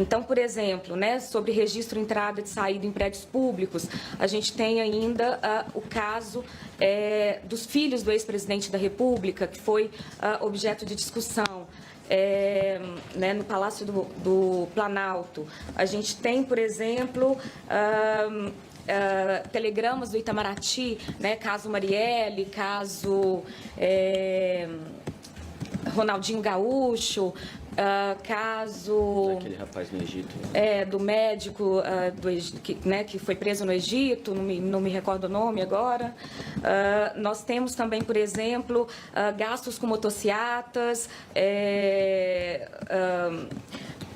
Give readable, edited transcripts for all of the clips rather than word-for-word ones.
Então, por exemplo, né, sobre registro, entrada e saída em prédios públicos, a gente tem ainda o caso dos filhos do ex-presidente da República, que foi objeto de discussão. Né, no Palácio do Planalto. A gente tem, por exemplo, telegramas do Itamaraty, né, caso Marielle, caso Ronaldinho Gaúcho, caso daquele rapaz no Egito, do médico que foi preso no Egito, não me recordo o nome agora. Nós temos também, por exemplo, gastos com motociatas,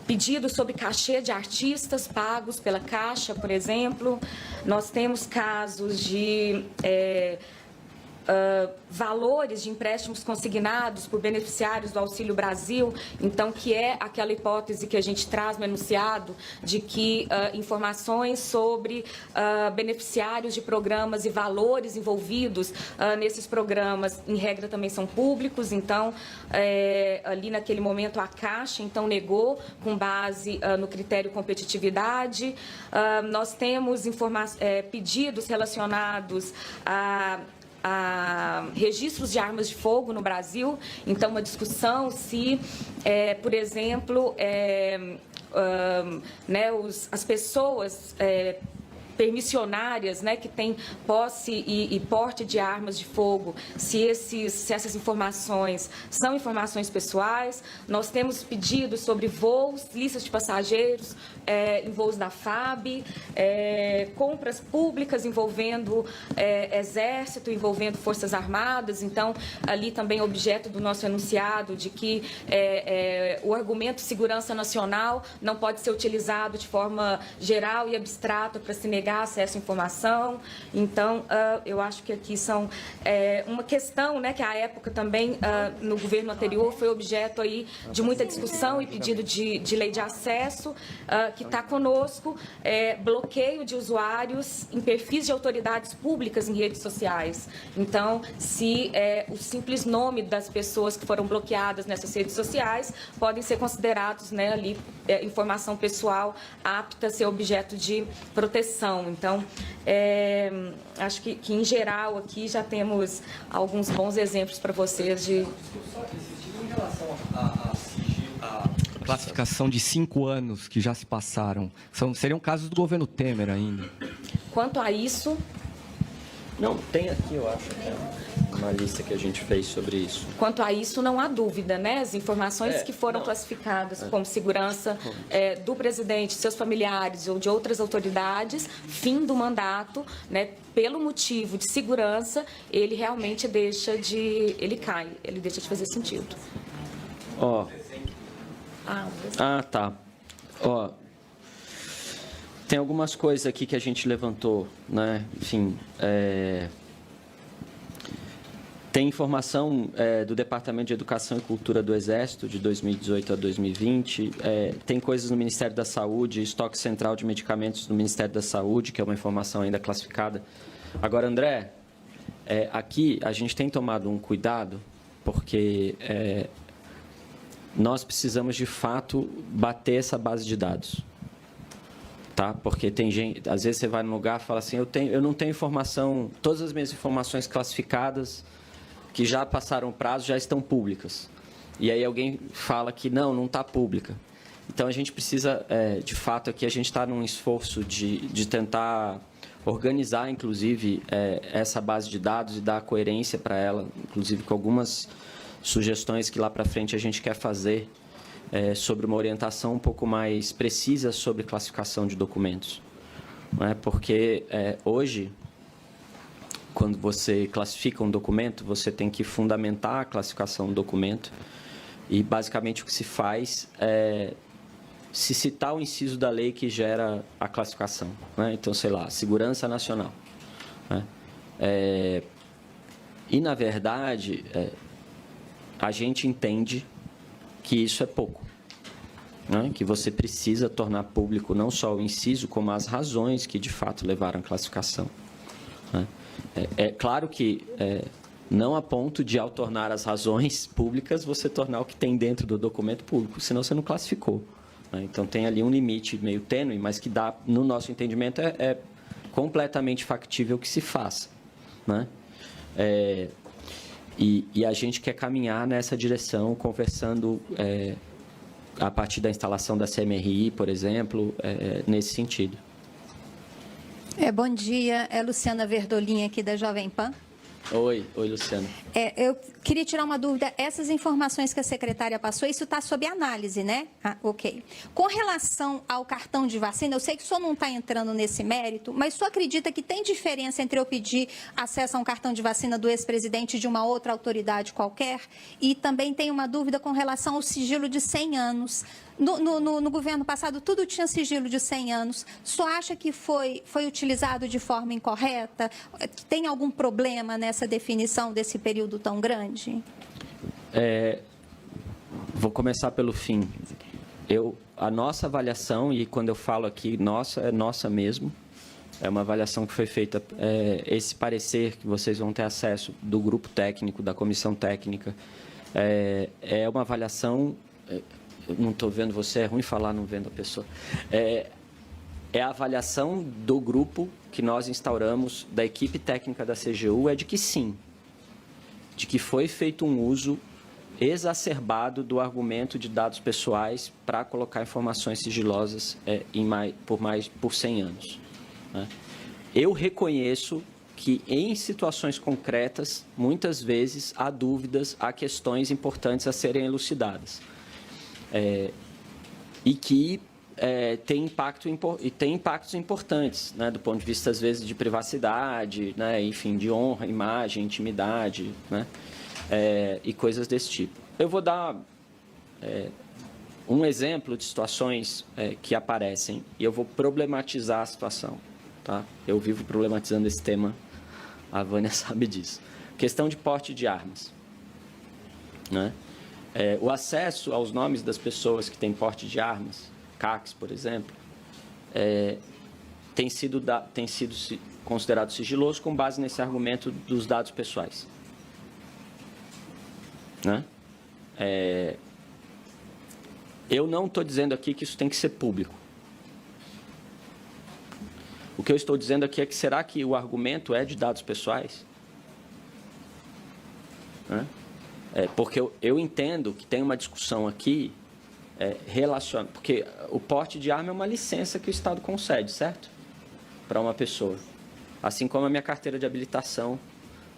pedidos sobre cachê de artistas pagos pela Caixa, por exemplo. Nós temos casos de valores de empréstimos consignados por beneficiários do Auxílio Brasil, então, que é aquela hipótese que a gente traz no enunciado de que informações sobre beneficiários de programas e valores envolvidos nesses programas, em regra, também são públicos. Então, ali naquele momento, a Caixa, então, negou com base no critério competitividade. Nós temos pedidos relacionados a registros de armas de fogo no Brasil. Então, uma discussão se, por exemplo, né, as pessoas permissionárias, né, que têm posse e porte de armas de fogo, se essas informações são informações pessoais. Nós temos pedidos sobre voos, listas de passageiros em voos da FAB, compras públicas envolvendo Exército, envolvendo Forças Armadas. Então, ali também objeto do nosso enunciado de que o argumento segurança nacional não pode ser utilizado de forma geral e abstrata para se negar acesso à informação. Então, eu acho que aqui são uma questão, né, que à época também, no governo anterior, foi objeto aí de muita discussão e pedido de lei de acesso, que está conosco, bloqueio de usuários em perfis de autoridades públicas em redes sociais. Então, se o simples nome das pessoas que foram bloqueadas nessas redes sociais podem ser considerados, né, ali, informação pessoal apta a ser objeto de proteção. Então, acho que em geral aqui já temos alguns bons exemplos para vocês de... Em relação à classificação de 5 anos que já se passaram, seriam casos do governo Temer ainda. Quanto a isso... Não, tem aqui, eu acho, uma lista que a gente fez sobre isso. Quanto a isso, não há dúvida, né? As informações que foram classificadas como segurança do presidente, seus familiares ou de outras autoridades, fim do mandato, né? Pelo motivo de segurança, ele realmente ele cai, ele deixa de fazer sentido. Tá. Tem algumas coisas aqui que a gente levantou, né? Enfim, tem informação do Departamento de Educação e Cultura do Exército, de 2018 a 2020. Tem coisas no Ministério da Saúde, estoque central de medicamentos do Ministério da Saúde, que é uma informação ainda classificada. Agora, André, aqui a gente tem tomado um cuidado, porque nós precisamos, de fato, bater essa base de dados. Tá? Porque tem gente, às vezes você vai num lugar e fala assim, eu não tenho informação, todas as minhas informações classificadas que já passaram o prazo já estão públicas. E aí alguém fala que não está pública. Então, a gente precisa, de fato, aqui a gente está num esforço de tentar organizar, inclusive, essa base de dados e dar coerência para ela, inclusive com algumas sugestões que lá para frente a gente quer fazer sobre uma orientação um pouco mais precisa sobre classificação de documentos. Não é? Porque hoje, quando você classifica um documento, você tem que fundamentar a classificação do documento e, basicamente, o que se faz é se citar o inciso da lei que gera a classificação. Né? Então, sei lá, segurança nacional. Né? E, na verdade, a gente entende que isso é pouco, né? Que você precisa tornar público não só o inciso, como as razões que, de fato, levaram à classificação. Né? É claro que não a ponto de, ao tornar as razões públicas, você tornar o que tem dentro do documento público, senão você não classificou. né? Então, tem ali um limite meio tênue, mas que dá, no nosso entendimento, é completamente factível que se faça, né? E a gente quer caminhar nessa direção, conversando a partir da instalação da CMRI, por exemplo, nesse sentido. Bom dia, é Luciana Verdolim aqui da Jovem Pan. Oi, Luciana. Eu queria tirar uma dúvida. Essas informações que a secretária passou, isso está sob análise, né? Ok. Com relação ao cartão de vacina, eu sei que o senhor não está entrando nesse mérito, mas o senhor acredita que tem diferença entre eu pedir acesso a um cartão de vacina do ex-presidente de uma outra autoridade qualquer? E também tenho uma dúvida com relação ao sigilo de 100 anos. No governo passado, tudo tinha sigilo de 100 anos. Só acha que foi utilizado de forma incorreta? Tem algum problema nessa definição desse período tão grande? Vou começar pelo fim. A nossa avaliação, e quando eu falo aqui nossa, é nossa mesmo, é uma avaliação que foi feita, esse parecer que vocês vão ter acesso do grupo técnico, da comissão técnica, é uma avaliação... Eu não estou vendo você, é ruim falar não vendo a pessoa. É a avaliação do grupo que nós instauramos, da equipe técnica da CGU, de que sim, de que foi feito um uso exacerbado do argumento de dados pessoais para colocar informações sigilosas por 100 anos. Né? Eu reconheço que em situações concretas, muitas vezes, há dúvidas, há questões importantes a serem elucidadas. E que tem impactos importantes, né, do ponto de vista, às vezes, de privacidade, né, enfim, de honra, imagem, intimidade, né, e coisas desse tipo. Eu vou dar um exemplo de situações que aparecem e eu vou problematizar a situação. Tá? Eu vivo problematizando esse tema, a Vânia sabe disso. Questão de porte de armas. Né? O acesso aos nomes das pessoas que têm porte de armas, CACs, por exemplo, tem sido considerado sigiloso com base nesse argumento dos dados pessoais. Né? Eu não estou dizendo aqui que isso tem que ser público. O que eu estou dizendo aqui é que será que o argumento é de dados pessoais? Né? Porque eu entendo que tem uma discussão aqui relacionada... Porque o porte de arma é uma licença que o Estado concede, certo? Para uma pessoa. Assim como a minha carteira de habilitação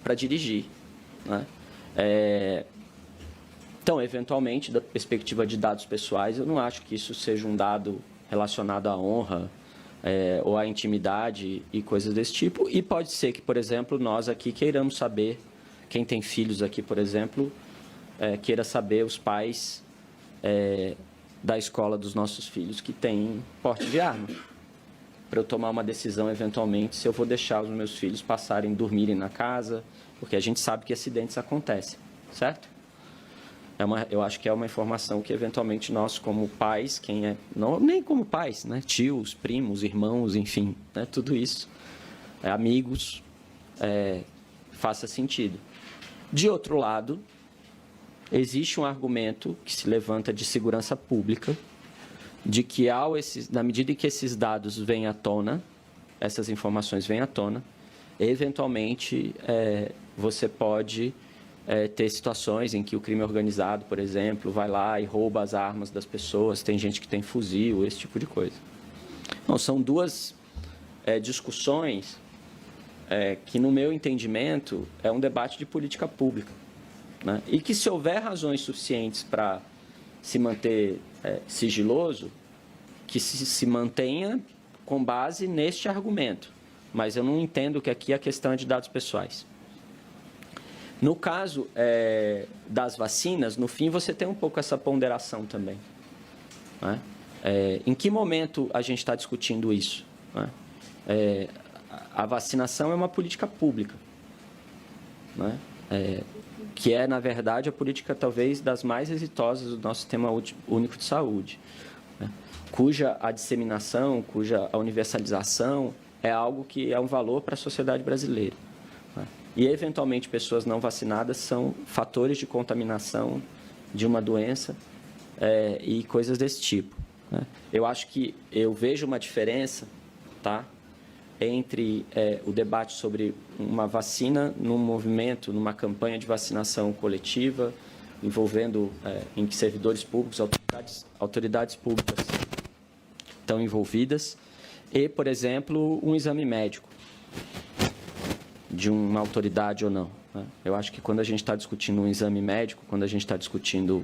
para dirigir. Né? Então, eventualmente, da perspectiva de dados pessoais, eu não acho que isso seja um dado relacionado à honra ou à intimidade e coisas desse tipo. E pode ser que, por exemplo, nós aqui queiramos saber, quem tem filhos aqui, por exemplo... queira saber os pais da escola dos nossos filhos que têm porte de arma, para eu tomar uma decisão, eventualmente, se eu vou deixar os meus filhos dormirem na casa, porque a gente sabe que acidentes acontecem, certo? Eu acho que é uma informação que, eventualmente, nós, como pais, nem como pais, né? Tios, primos, irmãos, enfim, né? Tudo isso, amigos, faça sentido. De outro lado... existe um argumento que se levanta de segurança pública, de que na medida em que esses dados vêm à tona, essas informações vêm à tona, eventualmente você pode ter situações em que o crime organizado, por exemplo, vai lá e rouba as armas das pessoas, tem gente que tem fuzil, esse tipo de coisa. Então, são duas discussões que, no meu entendimento, é um debate de política pública. Né? E que, se houver razões suficientes para se manter sigiloso, que se mantenha com base neste argumento. Mas eu não entendo que aqui a questão é de dados pessoais. No caso das vacinas, no fim, você tem um pouco essa ponderação também. Né? Em que momento a gente está discutindo isso? Né? A vacinação é uma política pública. Né? Que é, na verdade, a política talvez das mais exitosas do nosso sistema único de saúde, né? Cuja a disseminação, cuja a universalização é algo que é um valor para a sociedade brasileira. Né? E, eventualmente, pessoas não vacinadas são fatores de contaminação de uma doença e coisas desse tipo. Né? Eu acho que eu vejo uma diferença, tá, entre o debate sobre uma vacina num movimento, numa campanha de vacinação coletiva, envolvendo em que servidores públicos, autoridades públicas estão envolvidas, e, por exemplo, um exame médico de uma autoridade ou não, né? Eu acho que quando a gente está discutindo um exame médico, quando a gente está discutindo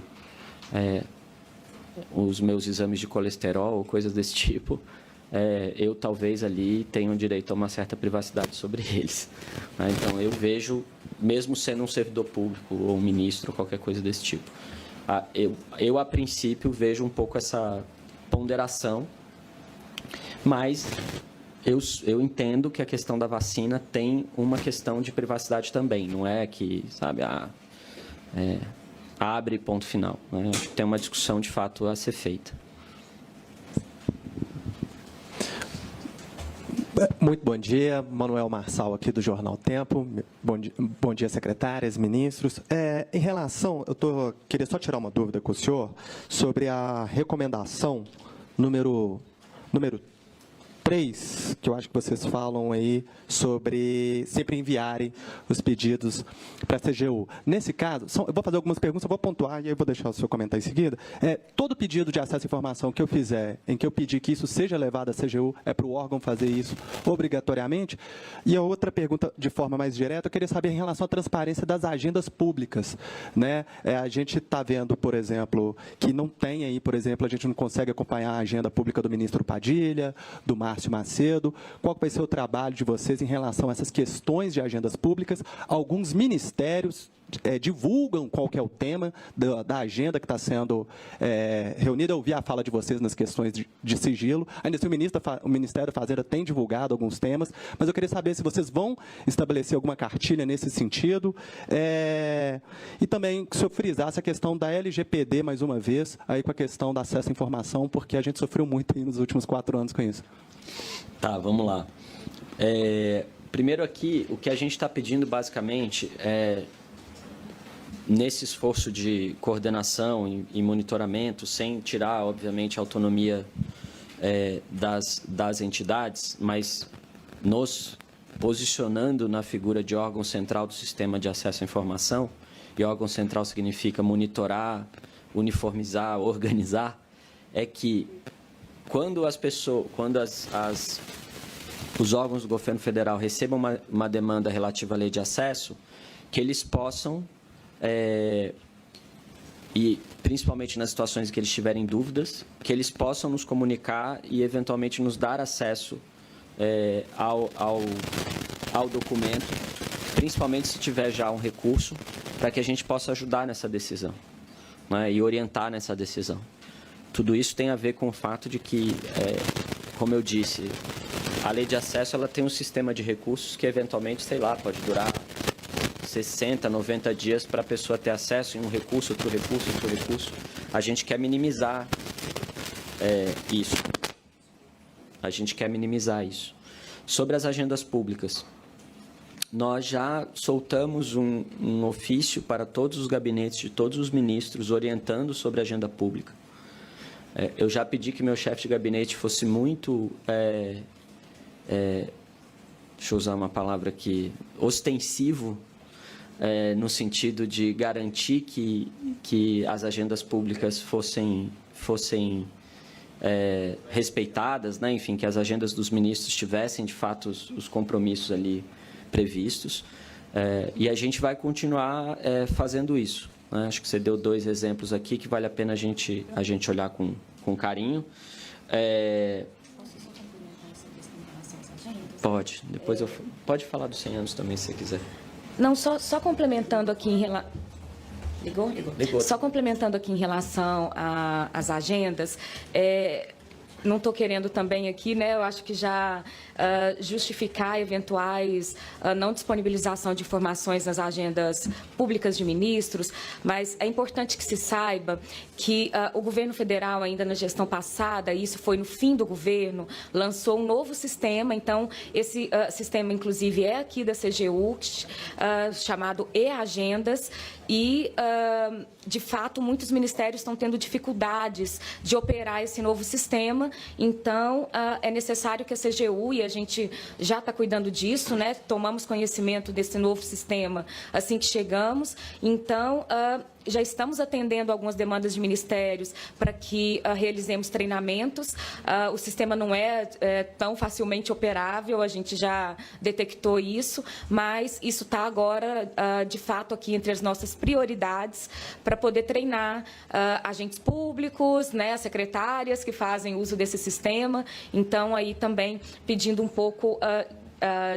os meus exames de colesterol ou coisas desse tipo, eu talvez ali tenha direito a uma certa privacidade sobre eles, né? Então, eu vejo, mesmo sendo um servidor público ou um ministro ou qualquer coisa desse tipo, eu a princípio, vejo um pouco essa ponderação, mas eu entendo que a questão da vacina tem uma questão de privacidade também, não é que, sabe, abre ponto final, né? Tem uma discussão, de fato, a ser feita. Muito bom dia, Manuel Marçal aqui do Jornal Tempo. Bom dia, secretárias, ministros. Em relação, queria só tirar uma dúvida com o senhor sobre a recomendação número 3, que eu acho que vocês falam aí sobre sempre enviarem os pedidos para a CGU. Nesse caso, eu vou fazer algumas perguntas, eu vou pontuar e aí eu vou deixar o senhor comentar em seguida. Todo pedido de acesso à informação que eu fizer, em que eu pedir que isso seja levado à CGU, é para o órgão fazer isso obrigatoriamente? E a outra pergunta, de forma mais direta, eu queria saber em relação à transparência das agendas públicas, né? A gente está vendo, por exemplo, que não tem aí, por exemplo, a gente não consegue acompanhar a agenda pública do ministro Padilha, do Márcio Macedo. Qual vai ser o trabalho de vocês em relação a essas questões de agendas públicas? Alguns ministérios divulgam qual que é o tema da agenda que está sendo reunida. Eu ouvi a fala de vocês nas questões de sigilo. Ainda assim, o Ministério da Fazenda tem divulgado alguns temas, mas eu queria saber se vocês vão estabelecer alguma cartilha nesse sentido. E também, se eu frisasse a questão da LGPD, mais uma vez, aí com a questão do acesso à informação, porque a gente sofreu muito aí nos últimos 4 anos com isso. Tá, vamos lá. Primeiro aqui, o que a gente está pedindo, basicamente, nesse esforço de coordenação e monitoramento, sem tirar, obviamente, a autonomia das entidades, mas nos posicionando na figura de órgão central do sistema de acesso à informação, e órgão central significa monitorar, uniformizar, organizar, é que quando os órgãos do governo federal recebam uma demanda relativa à lei de acesso, que eles possam, e principalmente nas situações em que eles tiverem dúvidas, que eles possam nos comunicar e, eventualmente, nos dar acesso ao documento, principalmente se tiver já um recurso, para que a gente possa ajudar nessa decisão, né, e orientar nessa decisão. Tudo isso tem a ver com o fato de que, como eu disse, a lei de acesso ela tem um sistema de recursos que, eventualmente, sei lá, pode durar 60, 90 dias para a pessoa ter acesso em um recurso, outro recurso, outro recurso. A gente quer minimizar isso. A gente quer minimizar isso. Sobre as agendas públicas, nós já soltamos um ofício para todos os gabinetes de todos os ministros orientando sobre a agenda pública. Eu já pedi que meu chefe de gabinete fosse muito, deixa eu usar uma palavra aqui, ostensivo, no sentido de garantir que as agendas públicas fossem respeitadas, né? Enfim, que as agendas dos ministros tivessem, de fato, os compromissos ali previstos. E a gente vai continuar fazendo isso, né? Acho que você deu 2 exemplos aqui que vale a pena a gente olhar com carinho. Pode. Depois pode falar dos 100 anos também, se você quiser. Não, só complementando aqui em relação... Ligou? Ligou. Só complementando aqui em relação às agendas, não estou querendo também aqui, né? Eu acho que já justificar eventuais não disponibilização de informações nas agendas públicas de ministros, mas é importante que se saiba que o governo federal, ainda na gestão passada, isso foi no fim do governo, lançou um novo sistema. Então, esse sistema, inclusive, é aqui da CGU, chamado E-Agendas, e, de fato, muitos ministérios estão tendo dificuldades de operar esse novo sistema. Então, é necessário que a CGU, e a gente já está cuidando disso, né? Tomamos conhecimento desse novo sistema assim que chegamos. Então, já estamos atendendo algumas demandas de ministérios para que realizemos treinamentos. O sistema não é tão facilmente operável, a gente já detectou isso, mas isso está agora, de fato, aqui entre as nossas prioridades para poder treinar agentes públicos, né, secretárias que fazem uso desse sistema. Então, aí também pedindo um pouco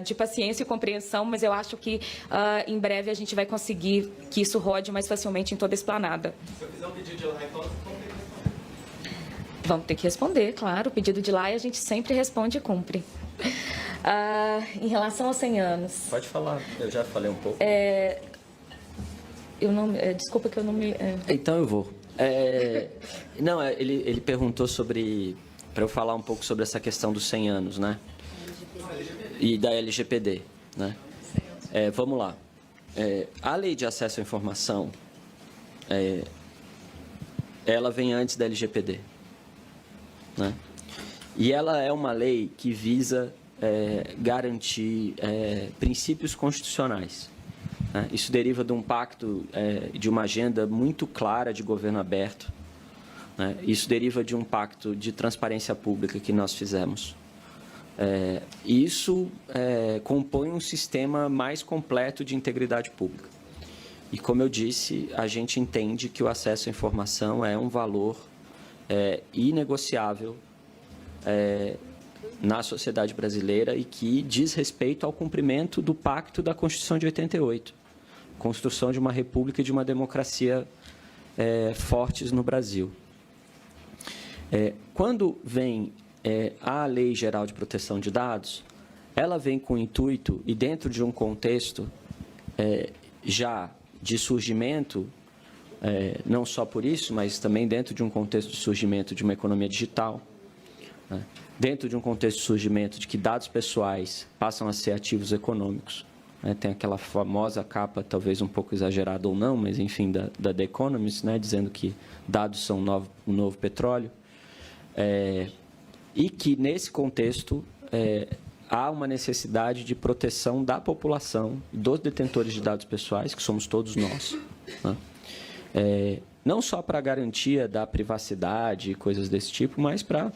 de paciência e compreensão, mas eu acho que em breve a gente vai conseguir que isso rode mais facilmente em toda a esplanada. Se eu fizer um pedido de laia, vamos ter que responder. Vamos ter que responder, claro. O pedido de laia a gente sempre responde e cumpre. Em relação aos 100 anos... Pode falar, eu já falei um pouco. Eu não, desculpa que eu não me... Então eu vou. Não, ele perguntou sobre... Para eu falar um pouco sobre essa questão dos 100 anos, né? E da LGPD, né? Vamos lá. A Lei de Acesso à Informação, ela vem antes da LGPD, né? E ela é uma lei que visa garantir princípios constitucionais, né? Isso deriva de um pacto, de uma agenda muito clara de governo aberto, né? Isso deriva de um pacto de transparência pública que nós fizemos. Isso compõe um sistema mais completo de integridade pública. E, como eu disse, a gente entende que o acesso à informação é um valor inegociável na sociedade brasileira e que diz respeito ao cumprimento do Pacto da Constituição de 88, construção de uma república e de uma democracia fortes no Brasil. Quando vem a Lei Geral de Proteção de Dados, ela vem com o intuito, e dentro de um contexto já de surgimento, não só por isso, mas também dentro de um contexto de surgimento de uma economia digital, né? Dentro de um contexto de surgimento de que dados pessoais passam a ser ativos econômicos, né? Tem aquela famosa capa, talvez um pouco exagerada ou não, mas enfim, da The Economist, né? Dizendo que dados são um novo petróleo. E que, nesse contexto, há uma necessidade de proteção da população, dos detentores de dados pessoais, que somos todos nós, né? Não só para a garantia da privacidade e coisas desse tipo, mas para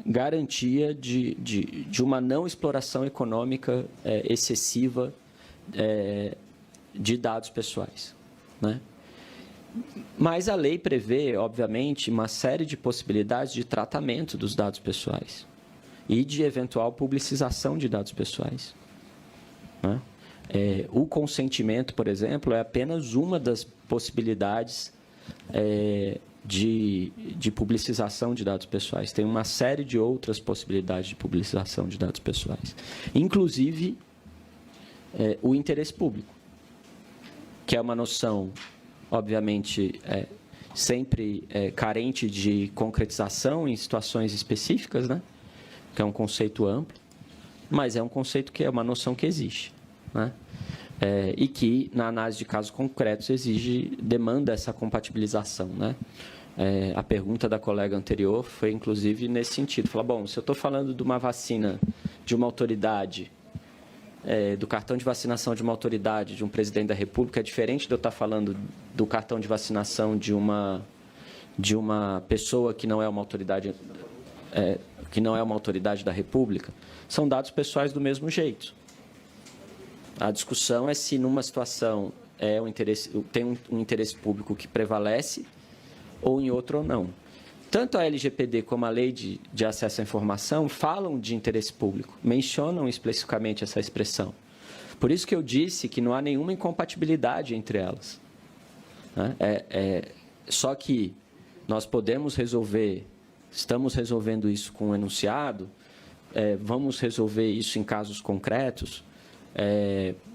garantia de uma não exploração econômica excessiva de dados pessoais, né? Mas a lei prevê, obviamente, uma série de possibilidades de tratamento dos dados pessoais e de eventual publicização de dados pessoais, né? O consentimento, por exemplo, é apenas uma das possibilidades de publicização de dados pessoais. Tem uma série de outras possibilidades de publicização de dados pessoais, inclusive o interesse público, que é uma noção, obviamente, sempre carente de concretização em situações específicas, né? Que é um conceito amplo, mas é um conceito que é uma noção que existe, né? E que, na análise de casos concretos, demanda essa compatibilização, né? A pergunta da colega anterior foi, inclusive, nesse sentido. Falar, bom, se eu estou falando de uma vacina de uma autoridade, do cartão de vacinação de uma autoridade, de um presidente da República, é diferente de eu estar falando do cartão de vacinação de uma pessoa que não é uma autoridade, da República. São dados pessoais do mesmo jeito. A discussão é se, numa situação, tem um interesse público que prevalece ou em outro ou não. Tanto a LGPD como a Lei de Acesso à Informação falam de interesse público, mencionam especificamente essa expressão. Por isso que eu disse que não há nenhuma incompatibilidade entre elas, né? Só que nós podemos resolver estamos resolvendo isso com o enunciado, vamos resolver isso em casos concretos,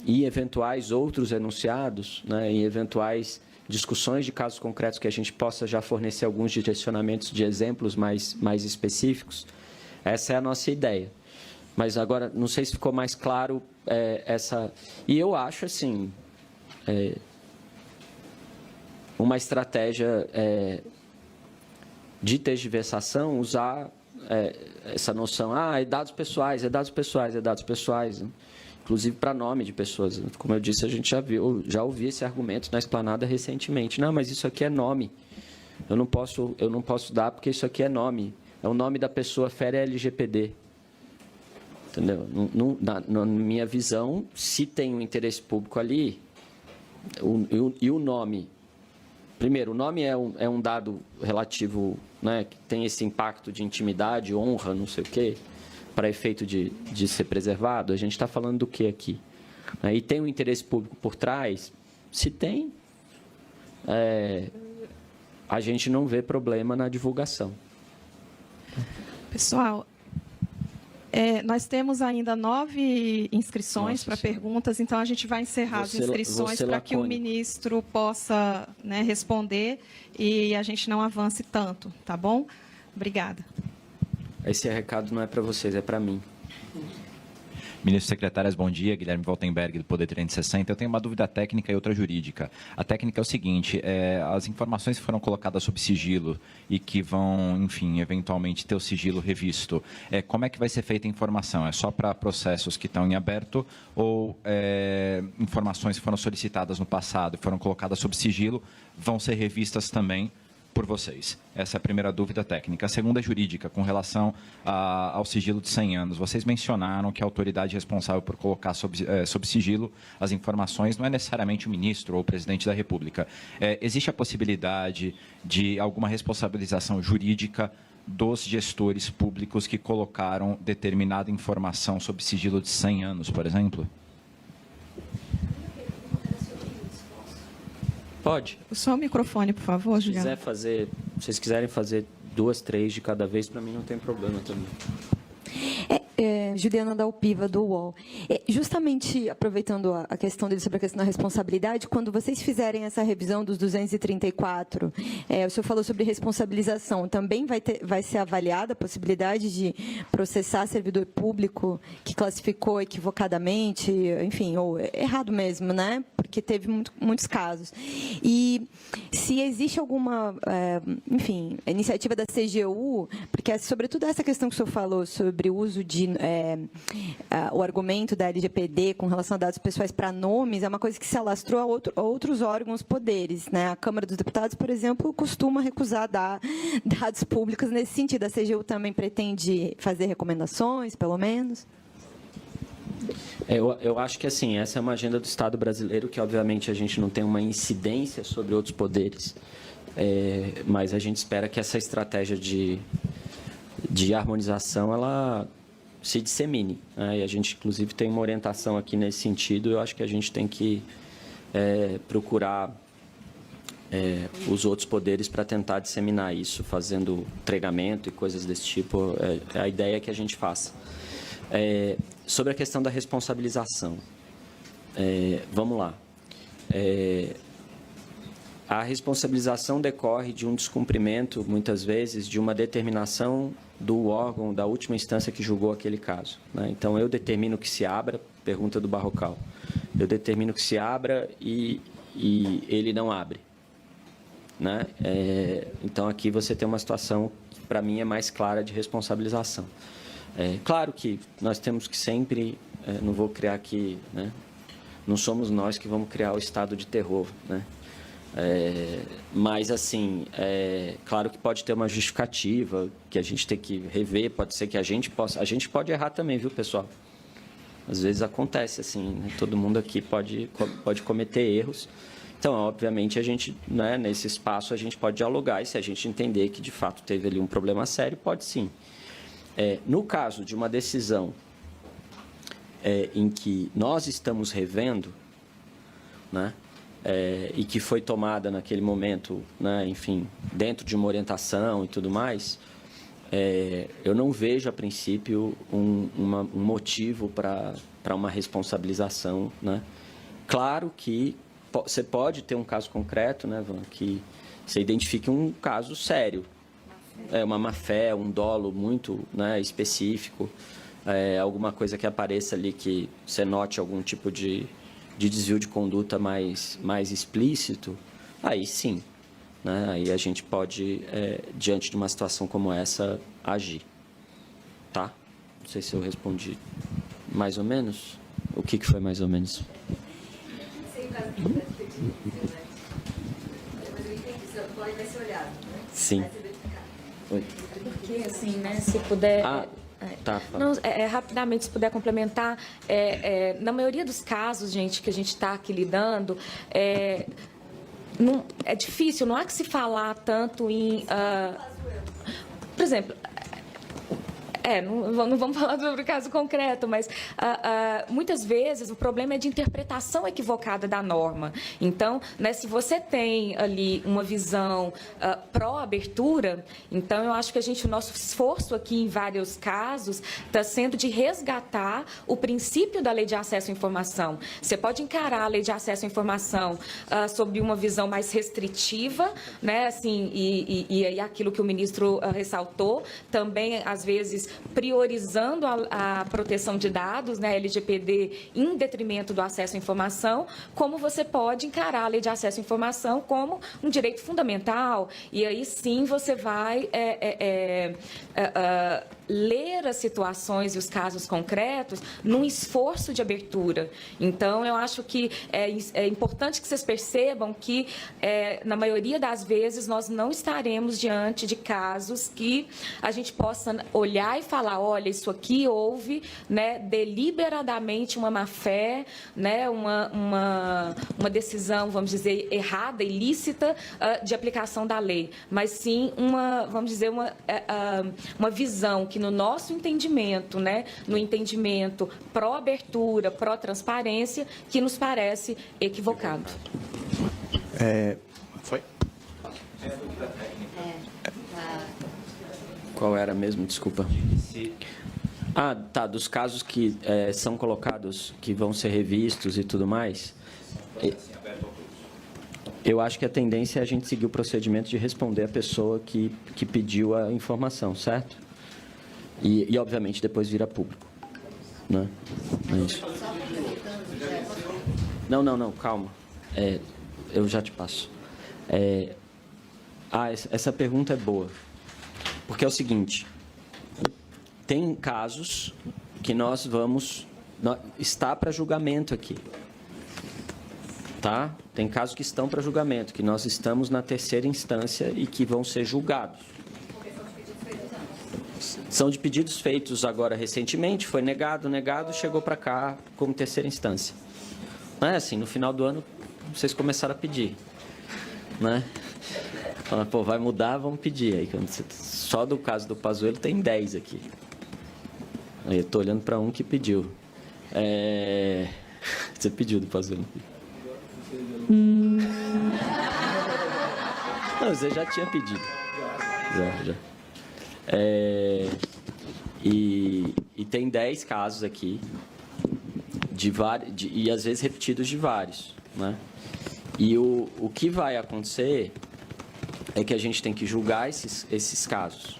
e eventuais outros enunciados, né, e eventuais discussões de casos concretos que a gente possa já fornecer alguns direcionamentos de exemplos mais específicos. Essa é a nossa ideia. Mas agora, não sei se ficou mais claro essa... E eu acho, assim, uma estratégia de tergiversação usar essa noção, é dados pessoais, é dados pessoais, é dados pessoais, né? Inclusive para nome de pessoas. Como eu disse, a gente já ouviu esse argumento na esplanada recentemente. Não, mas isso aqui é nome. Eu não posso dar porque isso aqui é nome. É o nome da pessoa, fere LGPD. Entendeu? Na minha visão, se tem um interesse público ali, e o nome... Primeiro, o nome é um dado relativo, né, que tem esse impacto de intimidade, honra, não sei o quê, para efeito de ser preservado. A gente está falando do que aqui? E tem um interesse público por trás? Se tem, a gente não vê problema na divulgação. Pessoal, nós temos ainda 9 inscrições para perguntas, então a gente vai encerrar as inscrições para que o ministro possa, né, responder e a gente não avance tanto, tá bom? Obrigada. Esse recado não é para vocês, é para mim. Ministros e secretárias, bom dia. Guilherme Voltenberg, do Poder 360. Eu tenho uma dúvida técnica e outra jurídica. A técnica é o seguinte, as informações que foram colocadas sob sigilo e que vão, enfim, eventualmente ter o sigilo revisto, como é que vai ser feita a informação? É só para processos que estão em aberto ou informações que foram solicitadas no passado e foram colocadas sob sigilo vão ser revistas também por vocês? Essa é a primeira dúvida técnica. A segunda é jurídica, com relação ao sigilo de 100 anos. Vocês mencionaram que a autoridade responsável por colocar sob sigilo as informações não é necessariamente o ministro ou o presidente da República. Existe a possibilidade de alguma responsabilização jurídica dos gestores públicos que colocaram determinada informação sob sigilo de 100 anos, por exemplo? Pode. Só o microfone, por favor, Juliana. Se vocês quiserem fazer 2, 3 de cada vez, para mim não tem problema também. Juliana Dalpiva, do UOL. Justamente aproveitando a questão dele sobre a questão da responsabilidade, quando vocês fizerem essa revisão dos 234, o senhor falou sobre responsabilização, também vai ser avaliada a possibilidade de processar servidor público que classificou equivocadamente, enfim, ou errado mesmo, né? Porque teve muitos casos. E se existe alguma, enfim, iniciativa da CGU, porque sobretudo essa questão que o senhor falou sobre o uso de o argumento da LGPD com relação a dados pessoais para nomes é uma coisa que se alastrou a outros órgãos, poderes, né? A Câmara dos Deputados, por exemplo, costuma recusar dar dados públicos nesse sentido. A CGU também pretende fazer recomendações, pelo menos? Eu acho que, assim, essa é uma agenda do Estado brasileiro que, obviamente, a gente não tem uma incidência sobre outros poderes, mas a gente espera que essa estratégia de harmonização, ela se dissemine, né? E a gente, inclusive, tem uma orientação aqui nesse sentido. Eu acho que a gente tem que procurar os outros poderes para tentar disseminar isso, fazendo entregamento e coisas desse tipo. É a ideia que a gente faça. Sobre a questão da responsabilização, vamos lá. A responsabilização decorre de um descumprimento, muitas vezes, de uma determinação do órgão da última instância que julgou aquele caso, né? Então, eu determino que se abra, pergunta do Barrocal, eu determino que se abra e ele não abre, né? Então, aqui você tem uma situação que, para mim, é mais clara de responsabilização. Claro que nós temos que sempre, não vou criar aqui, né? Não somos nós que vamos criar o estado de terror, né? Mas, assim, claro que pode ter uma justificativa que a gente tem que rever, pode ser que a gente pode errar também, viu, pessoal? Às vezes acontece, assim, né? Todo mundo aqui pode cometer erros. Então, obviamente, a gente, né, nesse espaço, a gente pode dialogar e se a gente entender que, de fato, teve ali um problema sério, pode sim. No caso de uma decisão em que nós estamos revendo, né, e que foi tomada naquele momento, né, enfim, dentro de uma orientação e tudo mais, eu não vejo, a princípio, um motivo para uma responsabilização, né? Claro que você pode ter um caso concreto, né, Van, que você identifique um caso sério, uma má-fé, um dolo muito, né, específico, alguma coisa que apareça ali que você note algum tipo de desvio de conduta mais explícito, aí sim, né, aí a gente pode, diante de uma situação como essa, agir. Tá? Não sei se eu respondi mais ou menos. O que foi mais ou menos? Sim. Oi. Porque, assim, né, se puder... Tá. Não, rapidamente, se puder complementar, na maioria dos casos, gente, que a gente está aqui lidando, não, é difícil, não há que se falar tanto em... por exemplo... não vamos falar sobre o caso concreto, mas muitas vezes o problema é de interpretação equivocada da norma. Então, né, se você tem ali uma visão pró-abertura, então eu acho que o nosso esforço aqui em vários casos está sendo de resgatar o princípio da Lei de Acesso à Informação. Você pode encarar a Lei de Acesso à Informação sob uma visão mais restritiva, né, assim, e aí aquilo que o ministro ressaltou, também, às vezes, priorizando a proteção de dados, né, LGPD, em detrimento do acesso à informação, como você pode encarar a Lei de Acesso à Informação como um direito fundamental, e aí sim você vai ler as situações e os casos concretos num esforço de abertura. Então, eu acho que é importante que vocês percebam que, na maioria das vezes, nós não estaremos diante de casos que a gente possa olhar e falar, olha, isso aqui houve, né, deliberadamente uma má-fé, né, uma decisão, vamos dizer, errada, ilícita, de aplicação da lei, mas sim vamos dizer, uma visão que no nosso entendimento, né, no entendimento pró-abertura, pró-transparência, que nos parece equivocado. Foi? Qual era mesmo? Desculpa. Tá. Dos casos que são colocados, que vão ser revistos e tudo mais. Eu acho que a tendência é a gente seguir o procedimento de responder a pessoa que pediu a informação, certo? E obviamente, depois vira público. Né? É isso. Não, calma. Eu já te passo. Essa pergunta é boa. Porque é o seguinte, tem casos que está para julgamento aqui, tá? Tem casos que estão para julgamento, que nós estamos na terceira instância e que vão ser julgados. São de pedidos feitos agora recentemente, foi negado, chegou para cá como terceira instância. Não é assim, no final do ano vocês começaram a pedir, né? Fala, pô, vai mudar, vamos pedir. Aí, só do caso do Pazuello tem 10 aqui. Aí eu tô olhando para um que pediu. Você pediu do Pazuello? Não, você já tinha pedido. Já. E tem 10 casos aqui, e às vezes repetidos de vários, né? E o que vai acontecer é que a gente tem que julgar esses casos.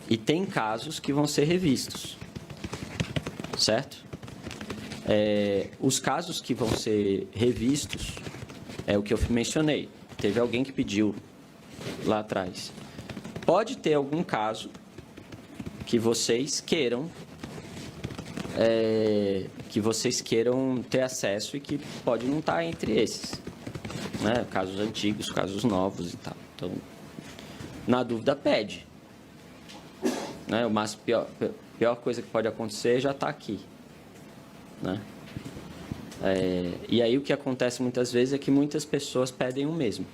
E tem casos que vão ser revistos, certo? Os casos que vão ser revistos é o que eu mencionei. Teve alguém que pediu lá atrás. Pode ter algum caso que vocês queiram ter acesso e que pode não estar entre esses, né? Casos antigos, casos novos e tal. Então, na dúvida, pede. Né? Pior coisa que pode acontecer já está aqui. Né? E aí o que acontece muitas vezes é que muitas pessoas pedem o mesmo.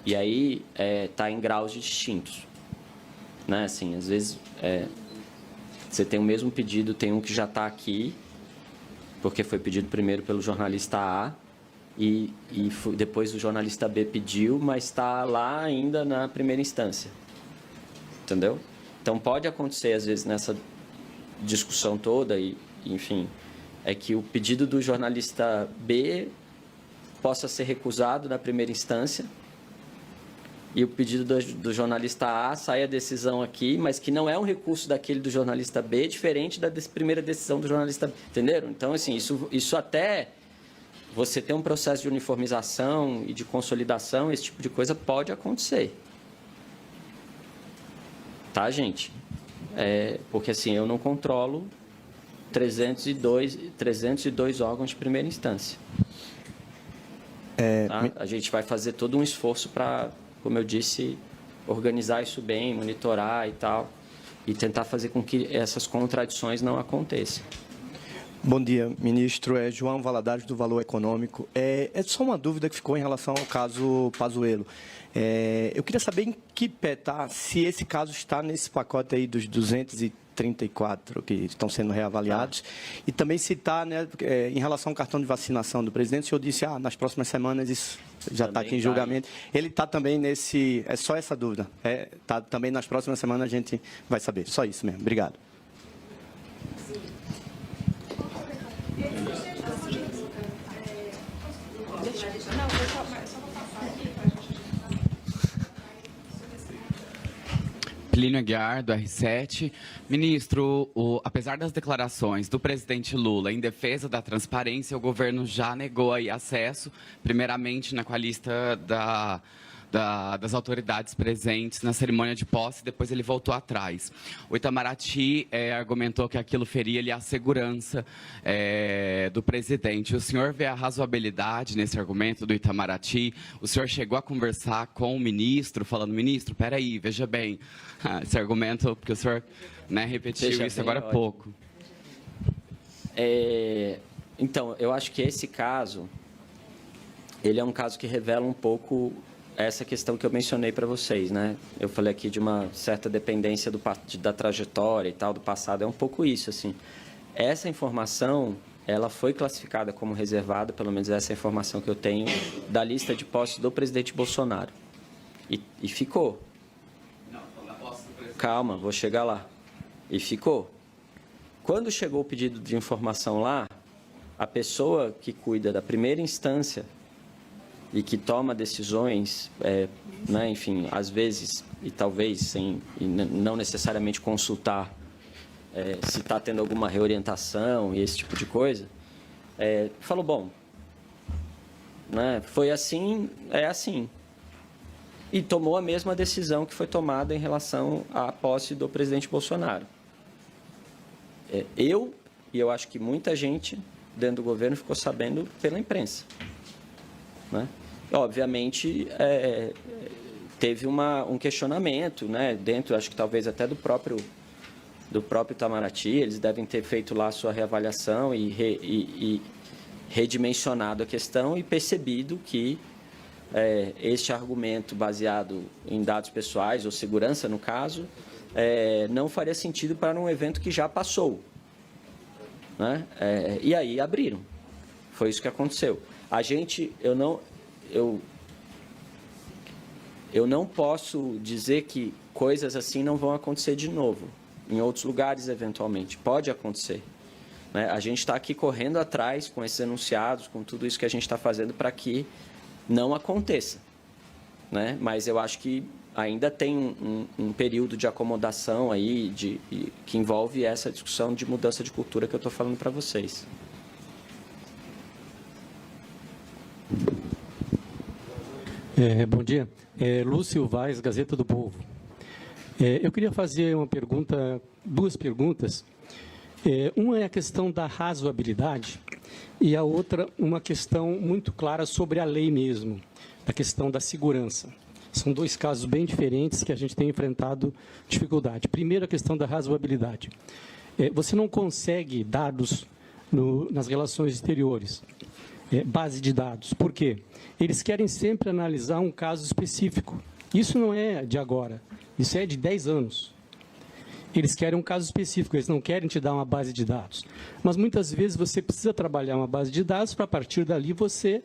E aí está em graus distintos. Né? Assim, às vezes você tem o mesmo pedido, tem um que já está aqui, porque foi pedido primeiro pelo jornalista A, e depois o jornalista B pediu, mas está lá ainda na primeira instância. Entendeu? Então, pode acontecer, às vezes, nessa discussão toda, e, enfim, é que o pedido do jornalista B possa ser recusado na primeira instância e o pedido do jornalista A sai a decisão aqui, mas que não é um recurso daquele do jornalista B, diferente da primeira decisão do jornalista B. Entenderam? Então, assim, isso até você ter um processo de uniformização e de consolidação, esse tipo de coisa pode acontecer. Tá, gente? Porque, assim, eu não controlo 302 órgãos de primeira instância. Tá? A gente vai fazer todo um esforço para, como eu disse, organizar isso bem, monitorar e tal, e tentar fazer com que essas contradições não aconteçam. Bom dia, ministro. João Valadares, do Valor Econômico. É só uma dúvida que ficou em relação ao caso Pazuello. Eu queria saber em que pé está, se esse caso está nesse pacote aí dos 234 que estão sendo reavaliados, e também se está, né, em relação ao cartão de vacinação do presidente. O senhor disse, nas próximas semanas isso já está aqui em julgamento. Ele está também nesse... É só essa dúvida. Tá, também nas próximas semanas a gente vai saber. Só isso mesmo. Obrigado. Plínio Aguiar, do R7. Ministro, apesar das declarações do presidente Lula em defesa da transparência, o governo já negou aí acesso, primeiramente com a lista das autoridades presentes na cerimônia de posse, depois ele voltou atrás. O Itamaraty argumentou que aquilo feria a segurança do presidente. O senhor vê a razoabilidade nesse argumento do Itamaraty? O senhor chegou a conversar com o ministro, falando, ministro, peraí, veja bem, esse argumento, porque o senhor, né, repetiu isso agora há pouco. Então, eu acho que esse caso, ele é um caso que revela um pouco essa questão que eu mencionei para vocês, né? Eu falei aqui de uma certa dependência da trajetória e tal, do passado. É um pouco isso, assim. Essa informação, ela foi classificada como reservada, pelo menos essa é a informação que eu tenho, da lista de posse do presidente Bolsonaro. E ficou. Calma, vou chegar lá. E ficou. Quando chegou o pedido de informação lá, a pessoa que cuida da primeira instância e que toma decisões, né, enfim, às vezes, e talvez não necessariamente consultar se está tendo alguma reorientação e esse tipo de coisa, falou, bom, né, foi assim, é assim. E tomou a mesma decisão que foi tomada em relação à posse do presidente Bolsonaro. Eu acho que muita gente dentro do governo ficou sabendo pela imprensa, né? Obviamente, teve um questionamento, né, dentro, acho que talvez até do próprio Itamaraty. Eles devem ter feito lá a sua reavaliação e redimensionado a questão e percebido que este argumento baseado em dados pessoais, ou segurança no caso, não faria sentido para um evento que já passou, né? E aí abriram. Foi isso que aconteceu. Eu não posso dizer que coisas assim não vão acontecer de novo, em outros lugares, eventualmente. Pode acontecer, né? A gente está aqui correndo atrás com esses enunciados, com tudo isso que a gente está fazendo para que não aconteça, né? Mas eu acho que ainda tem um período de acomodação aí, que envolve essa discussão de mudança de cultura que eu estou falando para vocês. Bom dia. Lúcio Vaz, Gazeta do Povo. Eu queria fazer duas perguntas. Uma é a questão da razoabilidade e a outra uma questão muito clara sobre a lei mesmo, a questão da segurança. São dois casos bem diferentes que a gente tem enfrentado dificuldade. Primeiro, a questão da razoabilidade. Você não consegue dados nas relações exteriores, base de dados. Por quê? Eles querem sempre analisar um caso específico. Isso não é de agora, isso é de 10 anos. Eles querem um caso específico, eles não querem te dar uma base de dados. Mas muitas vezes você precisa trabalhar uma base de dados para, a partir dali, você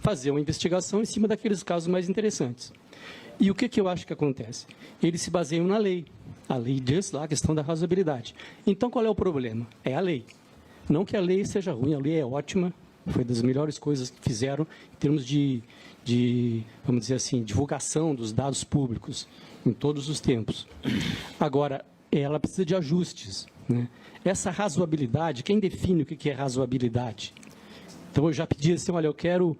fazer uma investigação em cima daqueles casos mais interessantes. E o que eu acho que acontece? Eles se baseiam na lei. A lei diz lá a questão da razoabilidade. Então, qual é o problema? É a lei. Não que a lei seja ruim, a lei é ótima, foi das melhores coisas que fizeram em termos de vamos dizer assim, divulgação dos dados públicos em todos os tempos. Agora, ela precisa de ajustes, né? Essa razoabilidade, quem define o que é razoabilidade? Então, eu já pedi assim, olha, eu quero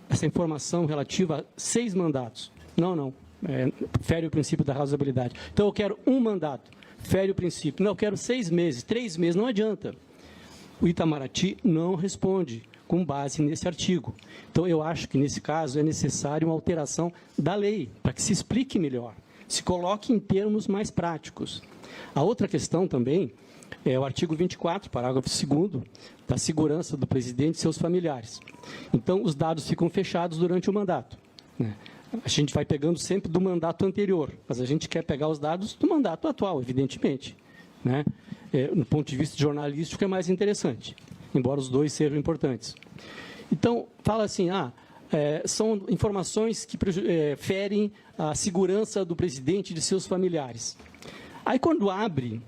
essa informação relativa a 6 mandatos. Não, fere o princípio da razoabilidade. Então, eu quero 1 mandato, fere o princípio. Não, eu quero 6 meses, 3 meses, não adianta. O Itamaraty não responde com base nesse artigo. Então, eu acho que, nesse caso, é necessário uma alteração da lei, para que se explique melhor, se coloque em termos mais práticos. A outra questão também é o artigo 24, parágrafo 2º, da segurança do presidente e seus familiares. Então, os dados ficam fechados durante o mandato, né? A gente vai pegando sempre do mandato anterior, mas a gente quer pegar os dados do mandato atual, evidentemente, né? No ponto de vista jornalístico é mais interessante, embora os dois sejam importantes. Então, fala assim, são informações que ferem a segurança do presidente e de seus familiares. Aí, quando abre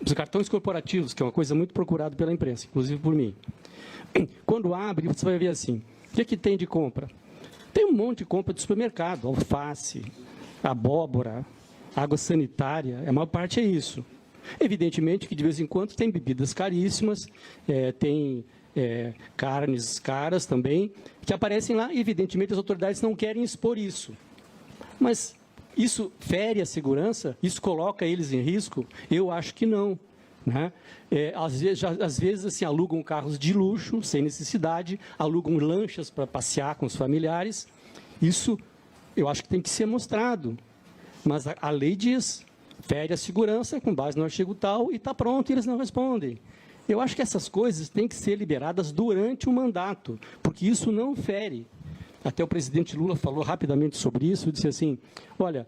os cartões corporativos, que é uma coisa muito procurada pela imprensa, inclusive por mim, quando abre, você vai ver assim, o que é que tem de compra? Tem um monte de compra de supermercado, alface, abóbora, água sanitária, a maior parte é isso. Evidentemente que, de vez em quando, tem bebidas caríssimas, tem carnes caras também, que aparecem lá, e, evidentemente, as autoridades não querem expor isso. Mas isso fere a segurança? Isso coloca eles em risco? Eu acho que não, né? Às vezes assim, alugam carros de luxo, sem necessidade, alugam lanchas para passear com os familiares. Isso, eu acho que tem que ser mostrado. Mas a lei diz, fere a segurança com base no artigo tal, e está pronto, e eles não respondem. Eu acho que essas coisas têm que ser liberadas durante o mandato, porque isso não fere. Até o presidente Lula falou rapidamente sobre isso, disse assim, olha,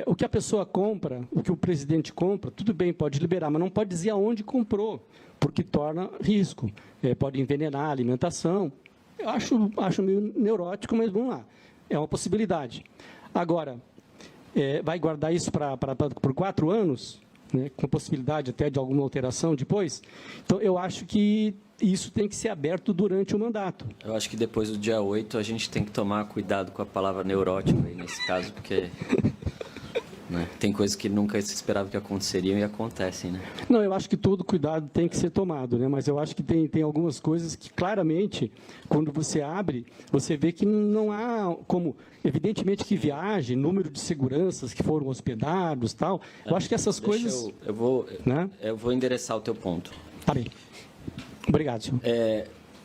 o que a pessoa compra, o que o presidente compra, tudo bem, pode liberar, mas não pode dizer aonde comprou, porque torna risco, pode envenenar a alimentação. Eu acho meio neurótico, mas vamos lá, é uma possibilidade. Agora, vai guardar isso por 4 anos, né, com a possibilidade até de alguma alteração depois? Então, eu acho que isso tem que ser aberto durante o mandato. Eu acho que depois do dia 8 a gente tem que tomar cuidado com a palavra neurótico aí nesse caso, porque né, tem coisas que nunca se esperava que aconteceriam e acontecem, né? Não, eu acho que todo cuidado tem que ser tomado, né? Mas eu acho que tem algumas coisas que, claramente, quando você abre, você vê que não há como... Evidentemente que viagem, número de seguranças que foram hospedados, tal. Eu acho que essas coisas... Eu vou endereçar o teu ponto. Tá bem. Obrigado, senhor.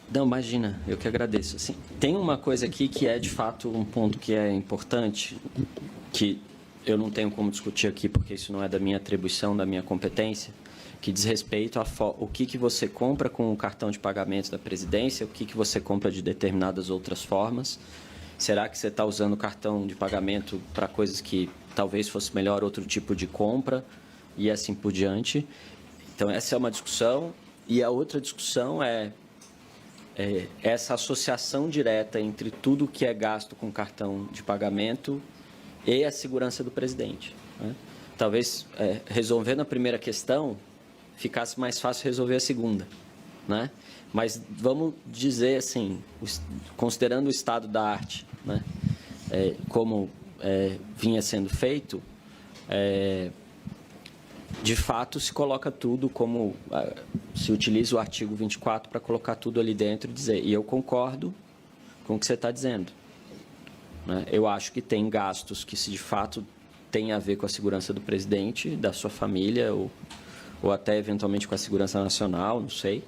Não, imagina, eu que agradeço. Assim, tem uma coisa aqui que é, de fato, um ponto que é importante, que eu não tenho como discutir aqui, porque isso não é da minha atribuição, da minha competência, que diz respeito a o que você compra com o cartão de pagamento da presidência, o que você compra de determinadas outras formas. Será que você está usando o cartão de pagamento para coisas que talvez fosse melhor outro tipo de compra e assim por diante? Então, essa é uma discussão. E a outra discussão é essa associação direta entre tudo que é gasto com cartão de pagamento e a segurança do presidente, né? Talvez, resolvendo a primeira questão, ficasse mais fácil resolver a segunda, né? Mas vamos dizer assim, considerando o estado da arte, né, como vinha sendo feito, de fato se coloca tudo como, se utiliza o artigo 24 para colocar tudo ali dentro e dizer, e eu concordo com o que você está dizendo, né? Eu acho que tem gastos que, se de fato tem a ver com a segurança do presidente, da sua família, ou até eventualmente com a segurança nacional, não sei.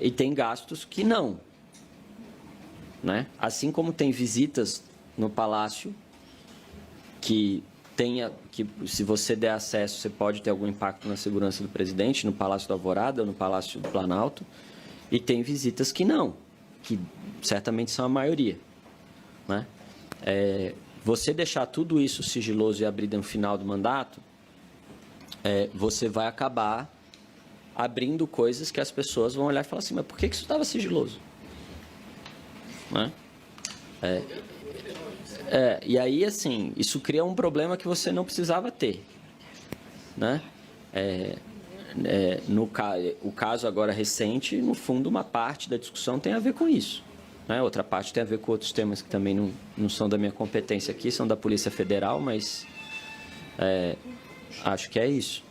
E tem gastos que não, né? Assim como tem visitas no Palácio que se você der acesso, você pode ter algum impacto na segurança do presidente, no Palácio do Alvorada ou no Palácio do Planalto, e tem visitas que não, que certamente são a maioria, né? Você deixar tudo isso sigiloso e abrir no final do mandato, você vai acabar abrindo coisas que as pessoas vão olhar e falar assim, mas por que isso estava sigiloso? Né? E aí, assim, isso cria um problema que você não precisava ter, né? O caso agora recente, no fundo, uma parte da discussão tem a ver com isso, né? Outra parte tem a ver com outros temas que também não são da minha competência aqui, são da Polícia Federal, mas acho que é isso.